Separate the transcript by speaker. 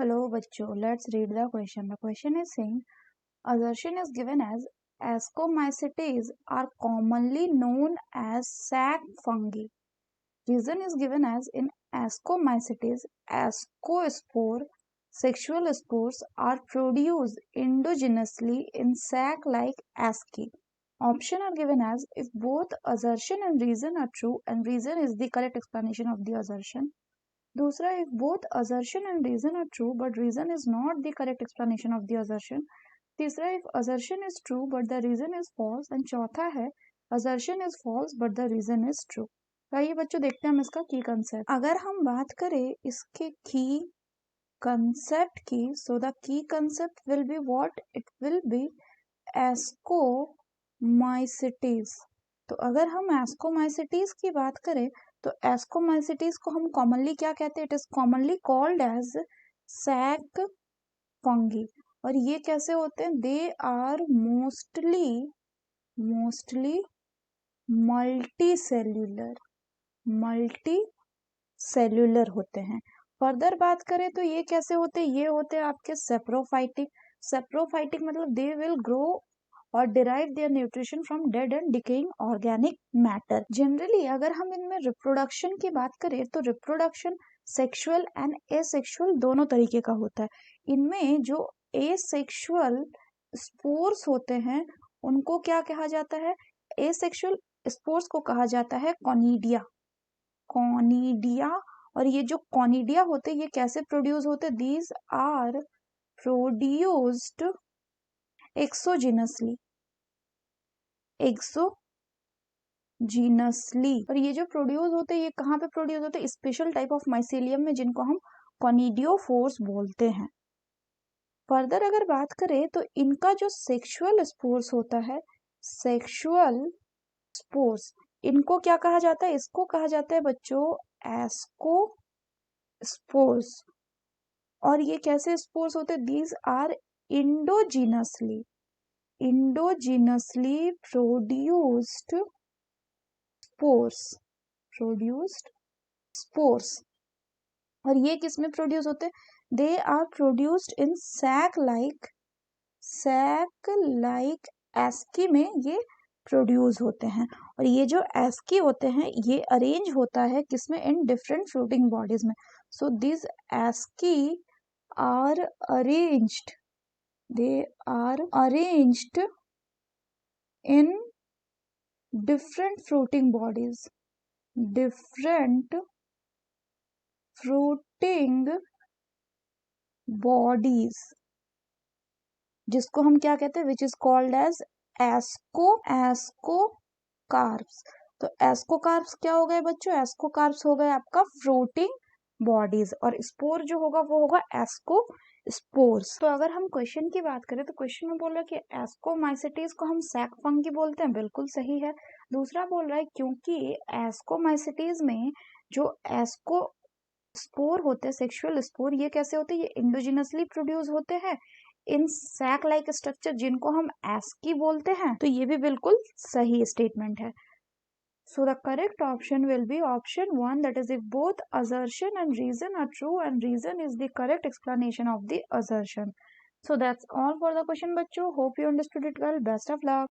Speaker 1: Hello, bachcho. Let's read the question. The question is saying, assertion is given as ascomycetes are commonly known as sac fungi. Reason is given as in ascomycetes, ascospore, sexual spores are produced endogenously in sac-like asci. Option are given as if both assertion and reason are true and reason is the correct explanation of the assertion. दूसरा, if both assertion and reason are true but reason is not the correct explanation of the assertion. तीसरा, if assertion is true but the reason is false. And चौथा है assertion is false but the reason is true. आइए बच्चों देखते हैं हम इसका की कंसेप्ट. अगर हम बात करें इसके की कंसेप्ट की, so the key concept will be what? It will be ascomycetes. तो अगर हम एस्कोमाइसिटीज की बात करें तो एस्कोमाइसिटीज को हम कॉमनली क्या कहते हैं? It is commonly called as sac fungi. और ये कैसे होते हैं? They are mostly multi cellular होते हैं. फर्दर बात करें तो ये कैसे होते हैं? ये होते हैं आपके सेप्रोफाइटिक. सेप्रोफाइटिक मतलब दे विल ग्रो और derive their nutrition from dead and decaying organic matter. Generally अगर हम इनमें रिप्रोडक्शन की बात करें तो रिप्रोडक्शन सेक्सुअल एंड एसेक्सुअल दोनों तरीके का होता है. इनमें जो एसेक्सुअल स्पोर्स होते हैं उनको क्या कहा जाता है? एसेक्सुअल स्पोर्स को कहा जाता है कॉनिडिया. और ये जो कॉनिडिया होते हैं ये कैसे प्रोड्यूस होते हैं? These are produced exogenously. और ये जो प्रोड्यूस होते हैं ये कहाँ पे प्रोड्यूस होते हैं? स्पेशल टाइप ऑफ माइसेलियम में जिनको हम कॉनिडियोफोर्स बोलते हैं. फर्दर अगर बात करें तो इनका जो सेक्सुअल स्पोर्स होता है, सेक्सुअल स्पोर्स, इनको क्या कहा जाता है? इसको कहा जाता है बच्चों एस्कोस्पोर्स. और ये कैसे स्पोर्स होते हैं? These are endogenously produced spores. और ये किस में प्रोड्यूस होते हैं? They are produced in sac like asci में ये प्रोड्यूस होते हैं. और ये जो एस्की होते हैं ये अरेंज होता है किसमें? इन डिफरेंट फ्रूटिंग बॉडीज में. So this asci are arranged in different fruiting bodies, जिसको हम क्या कहते हैं? Which is called as ascocarps. तो एस्कोकार्प्स क्या हो गए बच्चों? एस्कोकार्प्स हो गए आपका फ्रूटिंग बॉडीज और स्पोर जो होगा वो होगा एस्कोस्पोर्स. तो अगर हम क्वेश्चन की बात करें तो क्वेश्चन में बोल रहा है कि एस्कोमाइसिटीज को हम सैक फंगी बोलते हैं. बिल्कुल सही है. दूसरा बोल रहा है क्योंकि एस्कोमाइसिटीज में जो एस्कोस्पोर होते हैं, सेक्सुअल स्पोर, ये कैसे होते हैं? ये इंडोजिनसली प्रोड्यूस होते हैं इन सैक लाइक स्ट्रक्चर जिनको हम एस्की बोलते हैं. तो ये भी बिल्कुल सही स्टेटमेंट है. So the correct option will be option 1, that is if both assertion and reason are true and reason is the correct explanation of the assertion. So that's all for the question bachcho. Hope you understood it well. Best of luck.